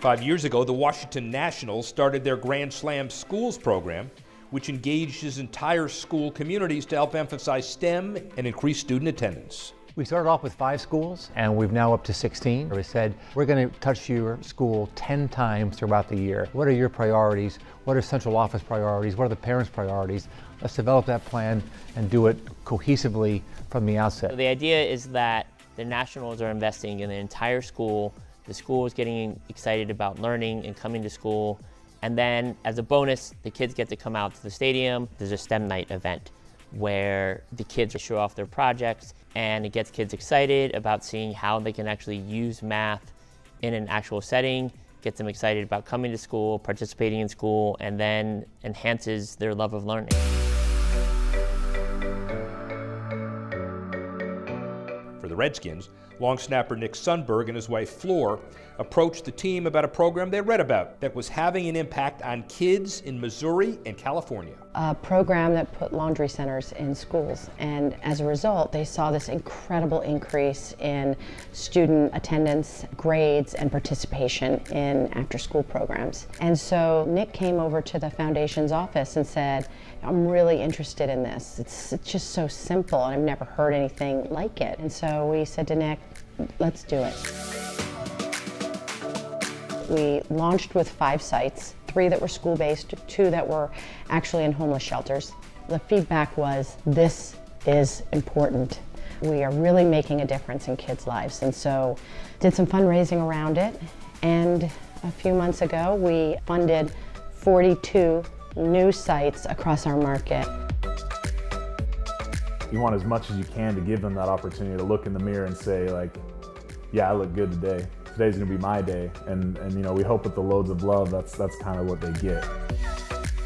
Five years ago, the Washington Nationals started their Grand Slam Schools program, which engages entire school communities to help emphasize STEM and increase student attendance. We started off with 5 schools, and we've now up to 16. We said, we're going to touch your school 10 times throughout the year. What are your priorities? What are central office priorities? What are the parents' priorities? Let's develop that plan and do it cohesively from the outset. So the idea is that the Nationals are investing in the entire school. The school is getting excited about learning and coming to school. And then as a bonus, the kids get to come out to the stadium. There's a STEM night event where the kids show off their projects, and it gets kids excited about seeing how they can actually use math in an actual setting, gets them excited about coming to school, participating in school, and then enhances their love of learning. For the Redskins, long snapper Nick Sundberg and his wife Floor approached the team about a program they read about that was having an impact on kids in Missouri and California. A program that put laundry centers in schools, and as a result they saw this incredible increase in student attendance, grades, and participation in after-school programs. And so Nick came over to the foundation's office and said, I'm really interested in this. It's just so simple, and I've never heard anything like it. And so we said to Nick, let's do it. We launched with 5 sites, 3 that were school-based, 2 that were actually in homeless shelters. The feedback was, this is important. We are really making a difference in kids' lives. And so did some fundraising around it. And a few months ago, we funded 42 new sites across our market. You want as much as you can to give them that opportunity to look in the mirror and say, like, yeah, I look good today. Today's gonna be my day. And you know, we hope with the loads of love, that's kind of what they get.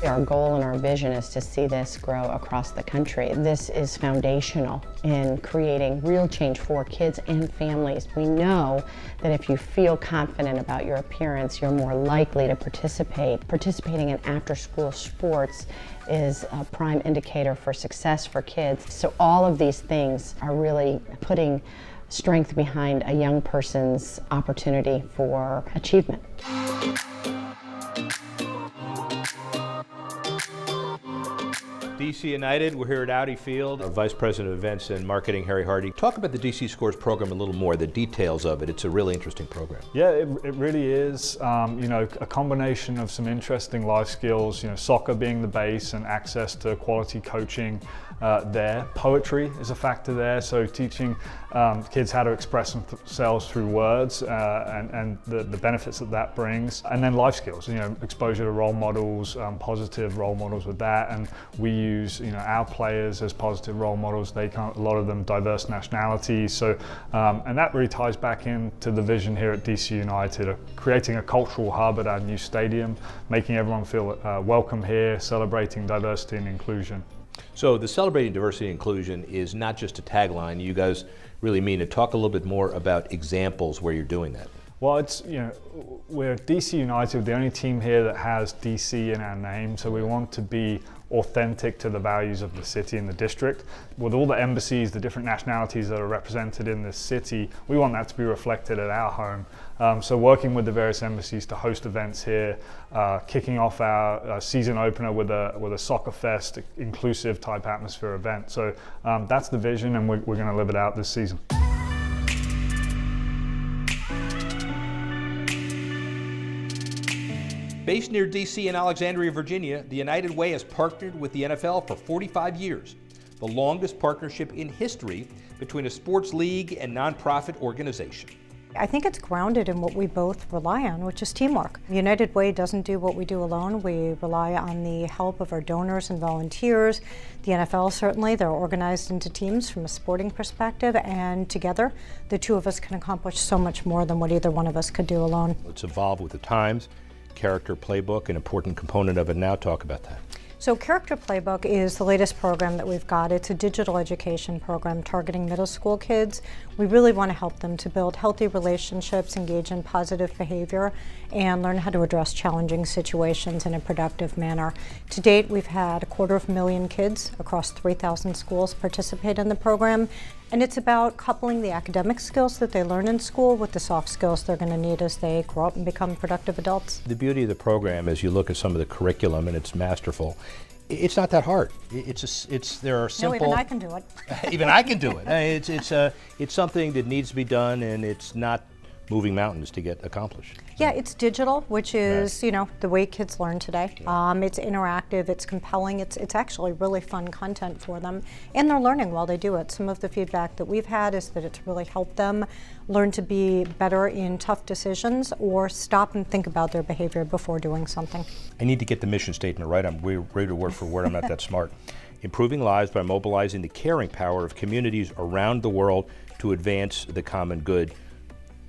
Our goal and our vision is to see this grow across the country. This is foundational in creating real change for kids and families. We know that if you feel confident about your appearance, you're more likely to participate. Participating in after-school sports is a prime indicator for success for kids. So all of these things are really putting strength behind a young person's opportunity for achievement. DC United, we're here at Audi Field. Our Vice President of Events and Marketing, Harry Hardy. Talk about the DC Scores program a little more, the details of it. It's a really interesting program. Yeah, it really is. You know, a combination of some interesting life skills, you know, soccer being the base and access to quality coaching there. Poetry is a factor there, so teaching kids how to express themselves through words and the benefits that brings. And then life skills, you know, exposure to role models, positive role models with that. And we use, you know, our players as positive role models. They come, a lot of them diverse nationalities. So, and that really ties back into the vision here at DC United of creating a cultural hub at our new stadium, making everyone feel welcome here, celebrating diversity and inclusion. So the Celebrating Diversity and Inclusion is not just a tagline. You guys really mean it. Talk a little bit more about examples where you're doing that. Well, it's, you know, we're DC United, the only team here that has DC in our name, so we want to be authentic to the values of the city and the district. With all the embassies, the different nationalities that are represented in this city, we want that to be reflected at our home. So working with the various embassies to host events here, kicking off our season opener with a soccer fest, inclusive type atmosphere event. So that's the vision, and we're going to live it out this season. Based near DC and Alexandria, Virginia, the United Way has partnered with the NFL for 45 years, the longest partnership in history between a sports league and nonprofit organization. I think it's grounded in what we both rely on, which is teamwork. United Way doesn't do what we do alone. We rely on the help of our donors and volunteers. The NFL, certainly, they're organized into teams from a sporting perspective, and together, the two of us can accomplish so much more than what either one of us could do alone. Let's evolve with the times. Character playbook, an important component of it now. Talk about that. So Character Playbook is the latest program that we've got. It's a digital education program targeting middle school kids. We really want to help them to build healthy relationships, engage in positive behavior, and learn how to address challenging situations in a productive manner. To date, we've had 250,000 kids across 3,000 schools participate in the program. And it's about coupling the academic skills that they learn in school with the soft skills they're going to need as they grow up and become productive adults. The beauty of the program is you look at some of the curriculum and it's masterful. It's not that hard. There are simple. No, even I can do it. Even I can do it. It's something that needs to be done, and it's not moving mountains to get accomplished. Yeah, it's digital, which is, Right. the way kids learn today. It's interactive, it's compelling, it's actually really fun content for them, and they're learning while they do it. Some of the feedback that we've had is that it's really helped them learn to be better in tough decisions or stop and think about their behavior before doing something. I need to get the mission statement right. I'm ready to word for word. I'm not that smart. Improving lives by mobilizing the caring power of communities around the world to advance the common good.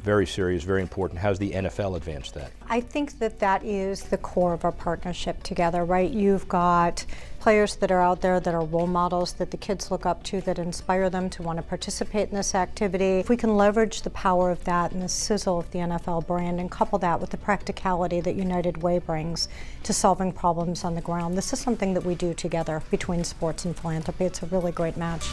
Very serious, very important. How's the NFL advanced that? I think that is the core of our partnership together, right? You've got players that are out there that are role models that the kids look up to, that inspire them to want to participate in this activity. If we can leverage the power of that and the sizzle of the NFL brand and couple that with the practicality that United Way brings to solving problems on the ground, this is something that we do together between sports and philanthropy. It's a really great match.